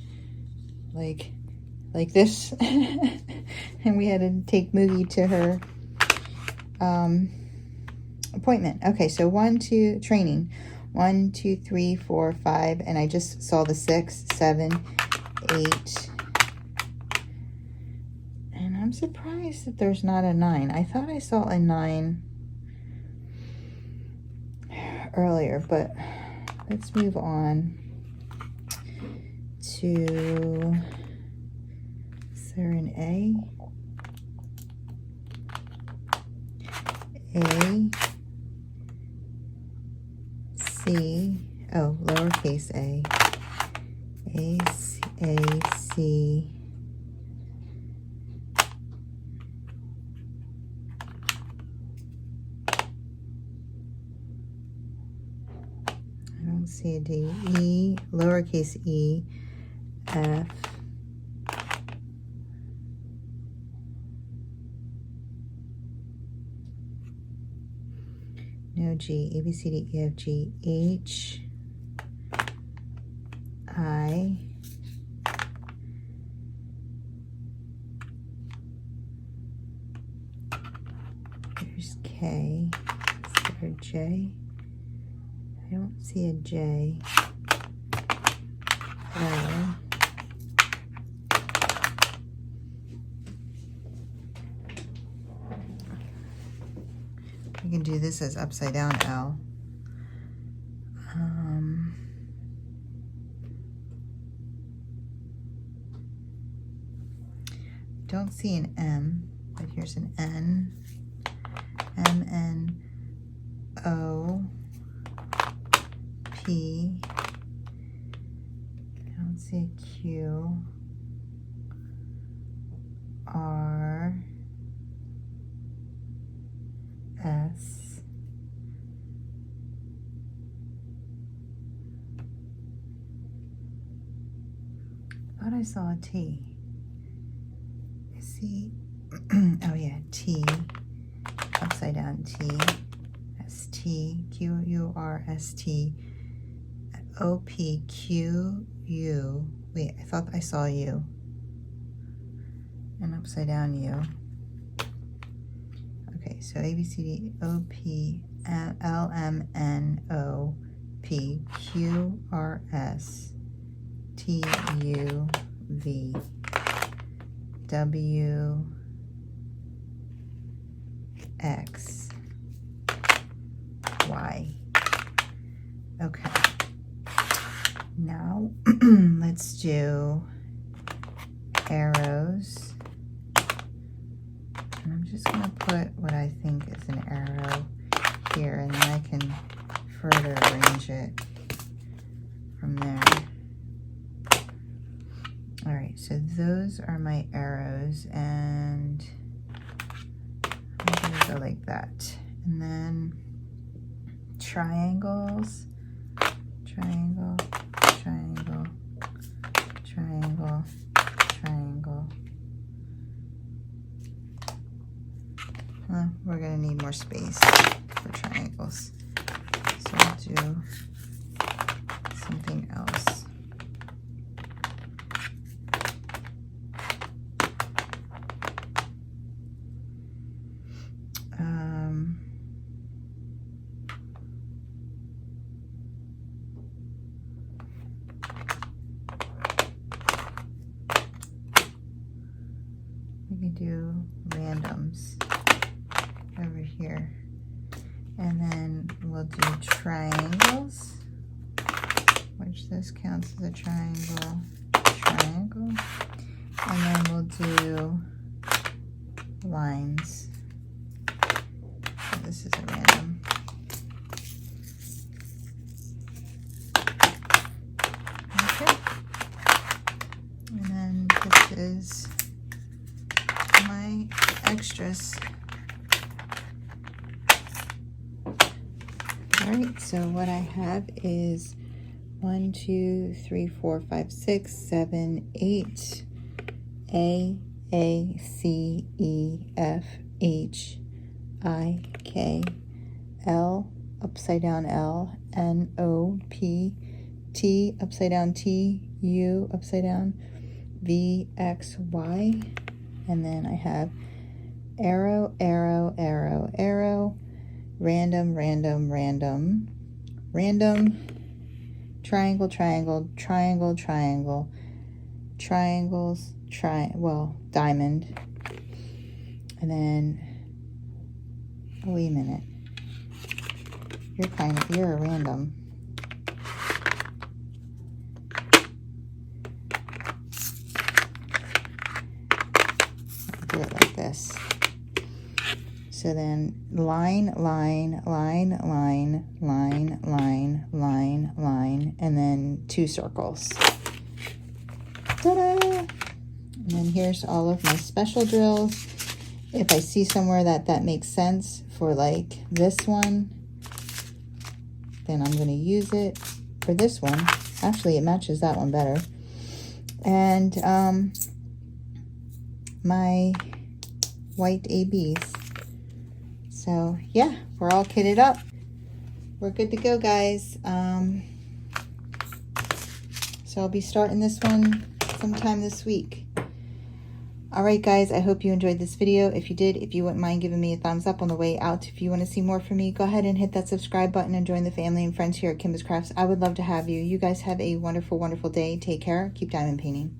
Speaker 1: this. And we had to take Moogie to her appointment. Okay, so 1, 2, training. 1, 2, 3, 4, 5, and I just saw the 6, 7, 8. And I'm surprised that there's not a 9. I thought I saw a 9 earlier, but let's move on to, is there an A? A, C, oh, lowercase a, C, I don't see a D, E, lowercase e, F, no G, A, B, C, D, E, F, G, H, I, there's K, is there a J? I don't see a J. L, we can do this as upside down L. Don't see an M, but here's an N. M, N, O, P. I don't see a Q. R, S, I thought I saw a T. I see, oh yeah, T, upside down T, S, T, Q, U, R, S, T, O, P, Q, U. Wait, I thought I saw U. And upside down U. Okay, so A, B, C, D, O, P, L, M, N, O, P, Q, R, S, T, U, V, W, X, Y. Okay. Now, let's do arrows. And I'm just going to put what I think is an arrow here, and then I can further arrange it from there. All right, so those are my arrows, and I'm going to go like that. And then triangles, triangle, triangle, triangle, triangle. Well, we're going to need more space for triangles, so I'll do something else. We can do randoms over here, and then we'll do triangles, which this counts as a triangle, triangle, and then we'll do lines. So this is a random. Okay. And then this is my extras. All right, so what I have is 1, 2, 3, 4, 5, 6, 7, 8 A, C, E, F, H, I, K, L, upside down L, N, O, P, T, upside down T, U, upside down, V, X, Y, and then I have arrow, arrow, arrow, arrow, random, random, random, random, triangle, triangle, triangle, triangle, triangles, diamond, and then, oh, wait a minute, you're a random. Do it like this. So then line, line, line, line, line, line, line, line, and then 2 circles. Ta-da! And then here's all of my special drills. If I see somewhere that makes sense for like this one, then I'm going to use it for this one. Actually, it matches that one better. And my white ABs. So yeah, we're all kitted up. We're good to go, guys. So I'll be starting this one sometime this week. All right, guys, I hope you enjoyed this video. If you did, if you wouldn't mind giving me a thumbs up on the way out. If you want to see more from me, go ahead and hit that subscribe button and join the family and friends here at Kimbaskrafts. I would love to have you. You guys have a wonderful, wonderful day. Take care. Keep diamond painting.